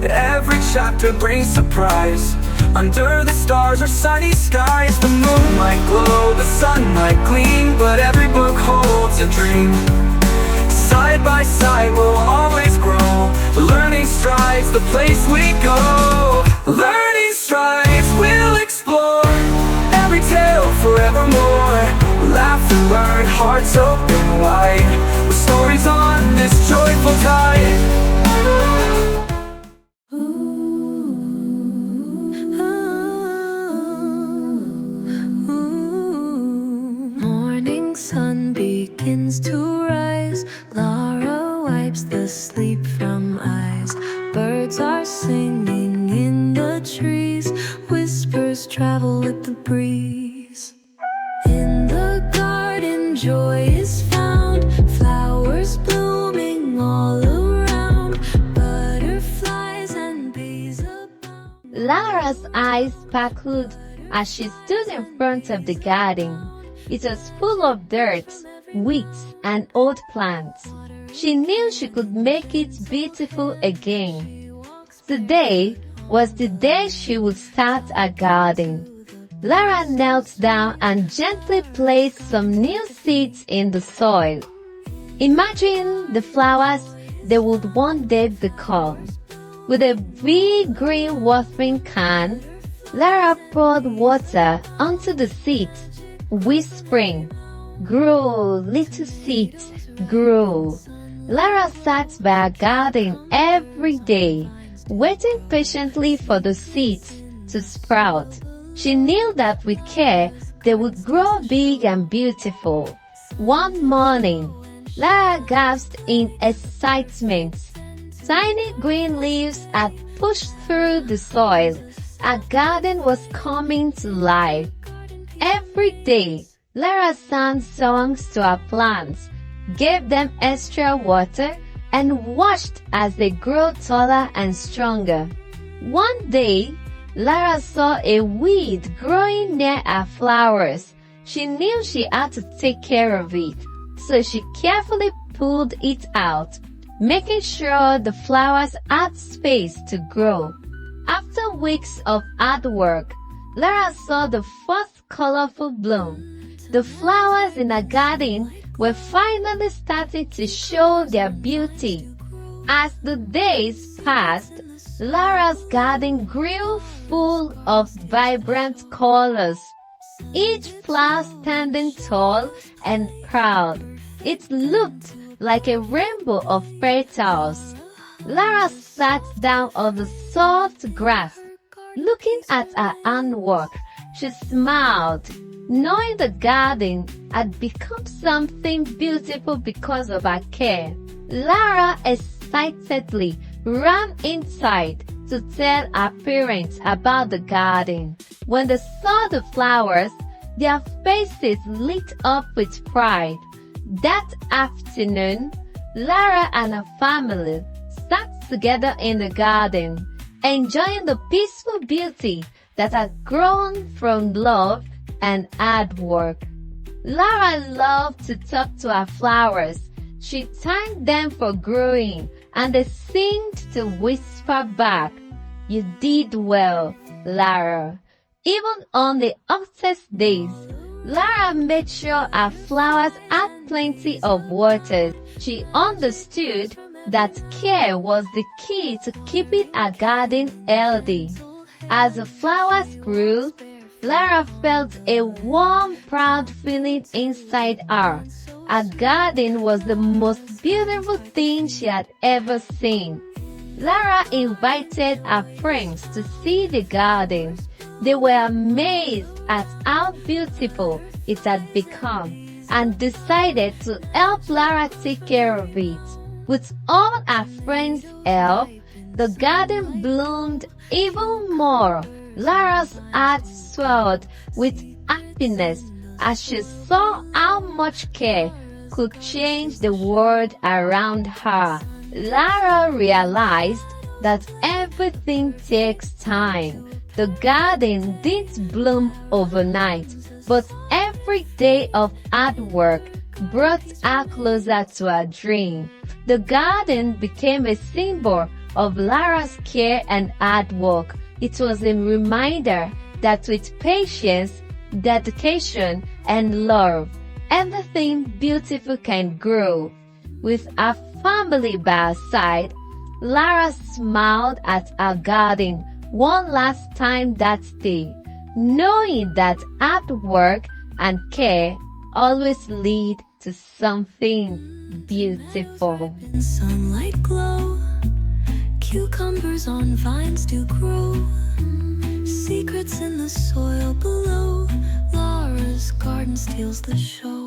every chapter brings surprise. Under the stars or sunny skies, the moon might glow, the sun might gleam, but every book holds a dream. Side by side we'll always grow. Learning strides the place we go. Learning strides we'll explore. Every tale forevermore. Laugh and learn, hearts open wide, with stories on this joyful tide. Morning sun begins to rise. Lara wipes the sleep from eyes. Birds are singing in the trees. Whispers travel with the breeze. In the garden joy is found. Flowers blooming all around. Butterflies and bees abound. Lara's eyes sparkled as she stood in front of the garden. It was full of dirt, weeds, and old plants. She knew she could make it beautiful again. Today was the day she would start a garden. Lara knelt down and gently placed some new seeds in the soil. Imagine the flowers they would one day become. With a big green watering can, Lara poured water onto the seeds, whispering, "Grow, little seeds, grow." Lara sat by her garden every day, waiting patiently for the seeds to sprout. She knew that with care, they would grow big and beautiful. One morning, Lara gasped in excitement. Tiny green leaves had pushed through the soil. Her garden was coming to life. Every day, Lara sang songs to her plants, gave them extra water, and watched as they grew taller and stronger. One day, Lara saw a weed growing near her flowers. She knew she had to take care of it, so she carefully pulled it out, making sure the flowers had space to grow. After weeks of hard work, Lara saw the first colorful bloom. The flowers in her garden were finally starting to show their beauty. As the days passed, Lara's garden grew full of vibrant colors, each flower standing tall and proud. It looked like a rainbow of petals. Lara sat down on the soft grass. Looking at her handwork, she smiled, knowing the garden had become something beautiful because of her care. Lara excitedly ran inside to tell her parents about the garden. When they saw the flowers, their faces lit up with pride. That afternoon, Lara and her family sat together in the garden, enjoying the peaceful beauty that had grown from love and hard work. Lara loved to talk to her flowers. She thanked them for growing, and they seemed to whisper back, "You did well, Lara." Even on the hottest days, Lara made sure her flowers had plenty of water. She understood that care was the key to keeping her garden healthy. As the flowers grew, Lara felt a warm, proud feeling inside her. Her garden was the most beautiful thing she had ever seen. Lara invited her friends to see the garden. They were amazed at how beautiful it had become and decided to help Lara take care of it. With all her friends' help, the garden bloomed even more. Lara's heart swelled with happiness as she saw how much care could change the world around her. Lara realized that everything takes time. The garden didn't bloom overnight, but every day of hard work brought her closer to her dream. The garden became a symbol of Lara's care and hard work. It was a reminder that with patience, dedication, and love, everything beautiful can grow. With her family by her side, Lara smiled at her garden one last time that day, knowing that hard work and care always lead to something beautiful. In sunlight glow, cucumbers on vines do grow. Secrets in the soil below, Lara's garden steals the show.